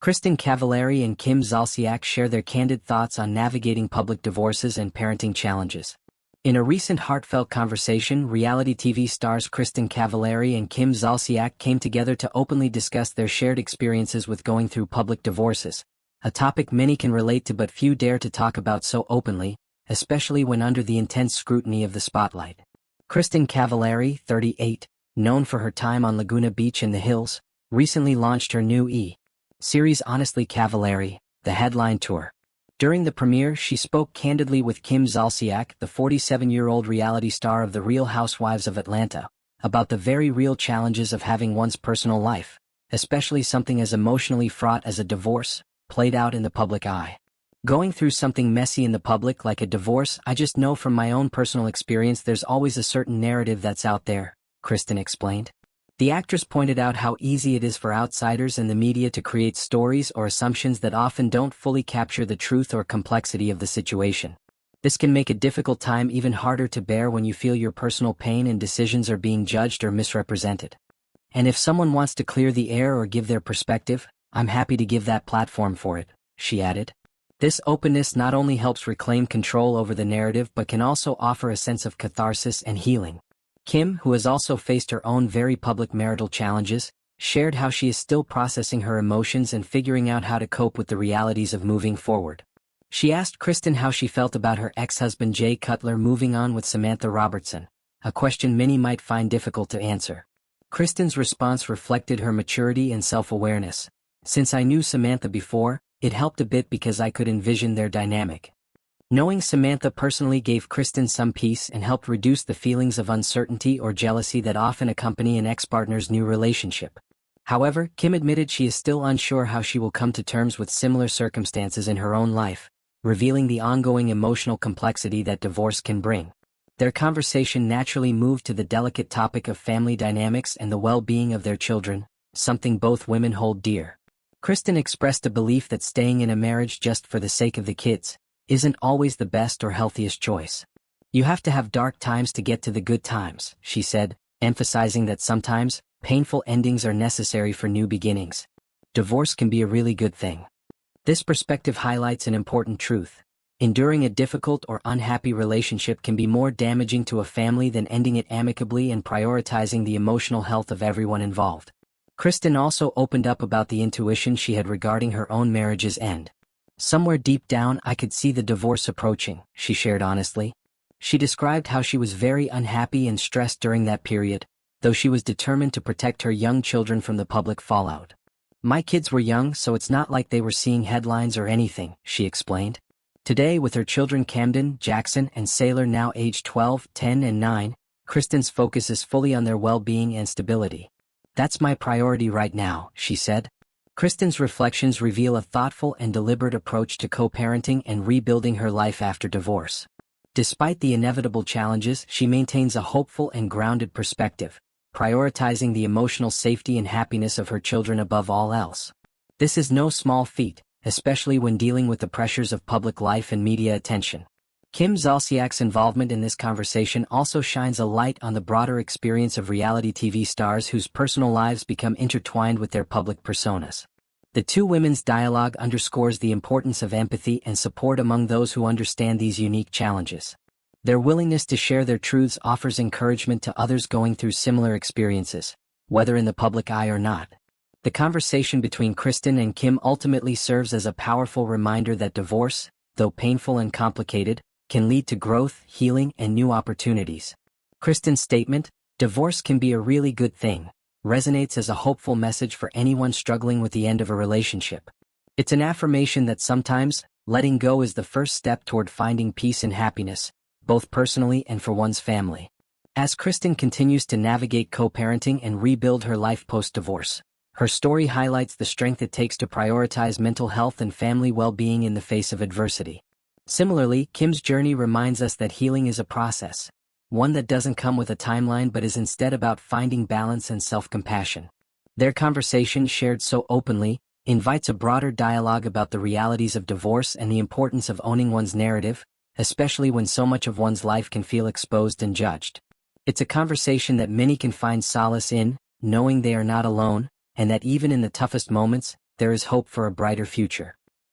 Kristin Cavallari and Kim Zolciak share their candid thoughts on navigating public divorces and parenting challenges. In a recent heartfelt conversation, reality TV stars Kristin Cavallari and Kim Zolciak came together to openly discuss their shared experiences with going through public divorces, a topic many can relate to but few dare to talk about so openly, especially when under the intense scrutiny of the spotlight. Kristin Cavallari, 38, known for her time on Laguna Beach in the Hills, recently launched her new series Honestly Cavallari, the headline tour. During the premiere, she spoke candidly with Kim Zolciak, the 47-year-old reality star of The Real Housewives of Atlanta, about the very real challenges of having one's personal life, especially something as emotionally fraught as a divorce, played out in the public eye. Going through something messy in the public like a divorce, I just know from my own personal experience there's always a certain narrative that's out there, Kristin explained. The actress pointed out how easy it is for outsiders and the media to create stories or assumptions that often don't fully capture the truth or complexity of the situation. This can make a difficult time even harder to bear when you feel your personal pain and decisions are being judged or misrepresented. And if someone wants to clear the air or give their perspective, I'm happy to give that platform for it, she added. This openness not only helps reclaim control over the narrative but can also offer a sense of catharsis and healing. Kim, who has also faced her own very public marital challenges, shared how she is still processing her emotions and figuring out how to cope with the realities of moving forward. She asked Kristin how she felt about her ex-husband Jay Cutler moving on with Samantha Robertson, a question many might find difficult to answer. Kristin's response reflected her maturity and self-awareness. Since I knew Samantha before, it helped a bit because I could envision their dynamic. Knowing Samantha personally gave Kristin some peace and helped reduce the feelings of uncertainty or jealousy that often accompany an ex-partner's new relationship. However, Kim admitted she is still unsure how she will come to terms with similar circumstances in her own life, revealing the ongoing emotional complexity that divorce can bring. Their conversation naturally moved to the delicate topic of family dynamics and the well-being of their children, something both women hold dear. Kristin expressed a belief that staying in a marriage just for the sake of the kids isn't always the best or healthiest choice. You have to have dark times to get to the good times, she said, emphasizing that sometimes, painful endings are necessary for new beginnings. Divorce can be a really good thing. This perspective highlights an important truth. Enduring a difficult or unhappy relationship can be more damaging to a family than ending it amicably and prioritizing the emotional health of everyone involved. Kristin also opened up about the intuition she had regarding her own marriage's end. Somewhere deep down I could see the divorce approaching, she shared honestly. She described how she was very unhappy and stressed during that period, though she was determined to protect her young children from the public fallout. My kids were young, so it's not like they were seeing headlines or anything, she explained. Today, with her children Camden, Jackson, and Sailor now aged 12, 10, and 9, Kristin's focus is fully on their well-being and stability. That's my priority right now, she said. Kristin's reflections reveal a thoughtful and deliberate approach to co-parenting and rebuilding her life after divorce. Despite the inevitable challenges, she maintains a hopeful and grounded perspective, prioritizing the emotional safety and happiness of her children above all else. This is no small feat, especially when dealing with the pressures of public life and media attention. Kim Zolciak's involvement in this conversation also shines a light on the broader experience of reality TV stars whose personal lives become intertwined with their public personas. The two women's dialogue underscores the importance of empathy and support among those who understand these unique challenges. Their willingness to share their truths offers encouragement to others going through similar experiences, whether in the public eye or not. The conversation between Kristin and Kim ultimately serves as a powerful reminder that divorce, though painful and complicated, can lead to growth, healing, and new opportunities. Kristin's statement, "Divorce can be a really good thing," resonates as a hopeful message for anyone struggling with the end of a relationship. It's an affirmation that sometimes, letting go is the first step toward finding peace and happiness, both personally and for one's family. As Kristin continues to navigate co-parenting and rebuild her life post-divorce, her story highlights the strength it takes to prioritize mental health and family well-being in the face of adversity. Similarly, Kim's journey reminds us that healing is a process, one that doesn't come with a timeline but is instead about finding balance and self-compassion. Their conversation, shared so openly, invites a broader dialogue about the realities of divorce and the importance of owning one's narrative, especially when so much of one's life can feel exposed and judged. It's a conversation that many can find solace in, knowing they are not alone, and that even in the toughest moments, there is hope for a brighter future.